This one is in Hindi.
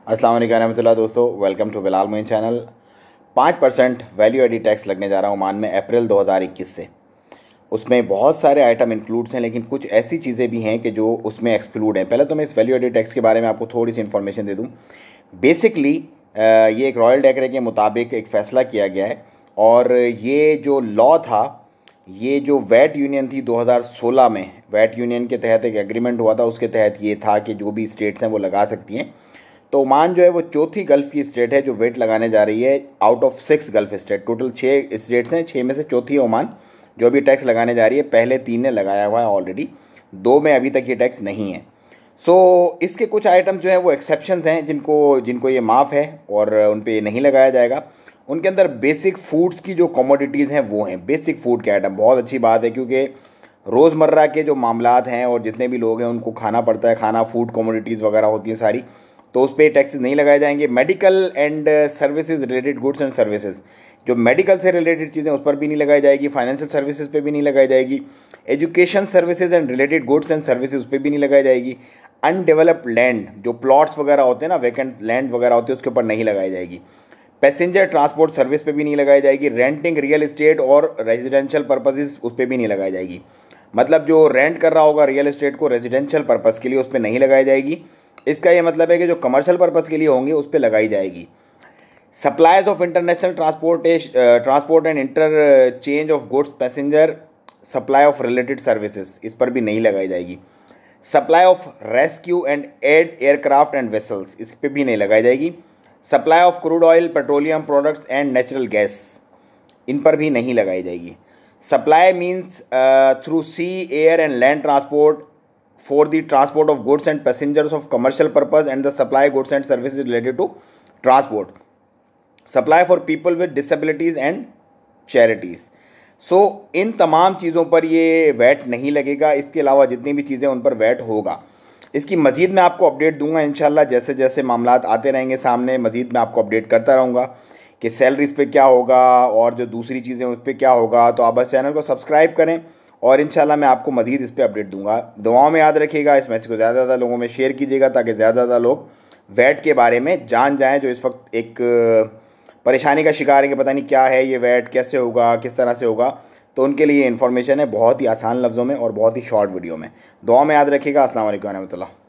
अस्सलाम वालेकुम रहमतुल्लाह दोस्तों, welcome to Bilal Moin channel. 5% value added tax लगने जा रहा है ओमान में अप्रैल 2021 से। उसमें बहुत सारे आइटम इंक्लूड्स हैं, लेकिन कुछ ऐसी चीज़ें भी हैं कि जो उसमें एक्सक्लूड हैं। पहले तो मैं इस वैल्यू एडिड टैक्स के बारे में आपको थोड़ी सी इन्फॉर्मेशन दे दूँ। बेसिकली ये एक रॉयल डेक्रे के मुताबिक एक फ़ैसला किया गया है, और ये जो लॉ था, ये जो वैट यूनियन थी 2016 में, वैट यूनियन के तहत एक एग्रीमेंट हुआ था। उसके तहत ये था कि जो भी स्टेट्स हैं वो लगा सकती हैं। तो ओमान जो है वो चौथी गल्फ़ की स्टेट है जो वेट लगाने जा रही है, out of 6 gulf state. Total 6 states हैं, 6 में से चौथी है ओमान जो अभी टैक्स लगाने जा रही है। पहले 3 ने लगाया हुआ है ऑलरेडी, 2 में अभी तक ये टैक्स नहीं है। इसके कुछ आइटम जो हैं वो एक्सेप्शंस हैं, जिनको जिनको ये माफ़ है और उन पर नहीं लगाया जाएगा। उनके अंदर बेसिक फूड्स की जो कमोडिटीज़ हैं वो हैं, बेसिक फूड के आइटम। बहुत अच्छी बात है, क्योंकि रोज़मर्रा के जो मामलात हैं और जितने भी लोग हैं उनको खाना पड़ता है, खाना, फूड कमोडिटीज़ वगैरह होती हैं सारी, तो उस पर टैक्सेस नहीं लगाए जाएंगे। Medical and services related goods and services, जो मेडिकल से रिलेटेड चीज़ें उस पर भी नहीं लगाई जाएगी। फाइनेंशियल सर्विसेज पे भी नहीं लगाई जाएगी। Education services and related goods and services उस पर भी नहीं लगाई जाएगी। अनडेवलप्ड लैंड, जो प्लॉट्स वगैरह होते हैं ना, वैकेंट लैंड वगैरह होती है, उसके ऊपर नहीं लगाई जाएगी। पैसेंजर ट्रांसपोर्ट सर्विस पे भी नहीं लगाई जाएगी। रेंटिंग रियल इस्टेट और रेजिडेंशियल पर्पजेज उस पर भी नहीं लगाई जाएगी। मतलब जो रेंट कर रहा होगा रियल इस्टेट को रेजिडेंशियल पर्पज़ के लिए, उस पर नहीं लगाई जाएगी। इसका ये मतलब है कि जो कमर्शियल पर्पज़ के लिए होंगे उस पर लगाई जाएगी। Supplies of international transport and interchange of goods, passenger supply of related services, इस पर भी नहीं लगाई जाएगी। Supply of rescue and aid aircraft and vessels, इस पर भी नहीं लगाई जाएगी। Supply of crude oil, petroleum products and natural gas, इन पर भी नहीं लगाई जाएगी। Supply means through sea, air and land transport for the transport of goods and passengers of commercial purpose and the supply goods and services related to transport. Supply for people with disabilities and charities. इन तमाम चीज़ों पर ये वैट नहीं लगेगा। इसके अलावा जितनी भी चीज़ें उन पर वैट होगा। इसकी मज़ीद मैं आपको अपडेट दूंगा इंशाल्लाह। जैसे जैसे मामलात आते रहेंगे सामने, मज़ीद मैं आपको अपडेट करता रहूँगा कि सैलरीज़ पे क्या होगा और जो दूसरी चीज़ें उस पर क्या होगा। तो आप बस चैनल को सब्सक्राइब करें और इंशाल्लाह मैं आपको मज़ीद इस पर अपडेट दूंगा। दुआओं में याद रखिएगा, इस मैसेज को ज़्यादा से ज़्यादा लोगों में शेयर कीजिएगा ताकि ज़्यादा से ज़्यादा लोग वैट के बारे में जान जाएं, जो इस वक्त एक परेशानी का शिकार है कि पता नहीं क्या है ये वैट, कैसे होगा, किस तरह से होगा। तो उनके लिए इन्फॉर्मेशन है बहुत ही आसान लफ्ज़ों में और बहुत ही शॉर्ट वीडियो में। दुआओं में याद रखिएगा। अस्सलाम वालेकुम रहमतुल्लाह।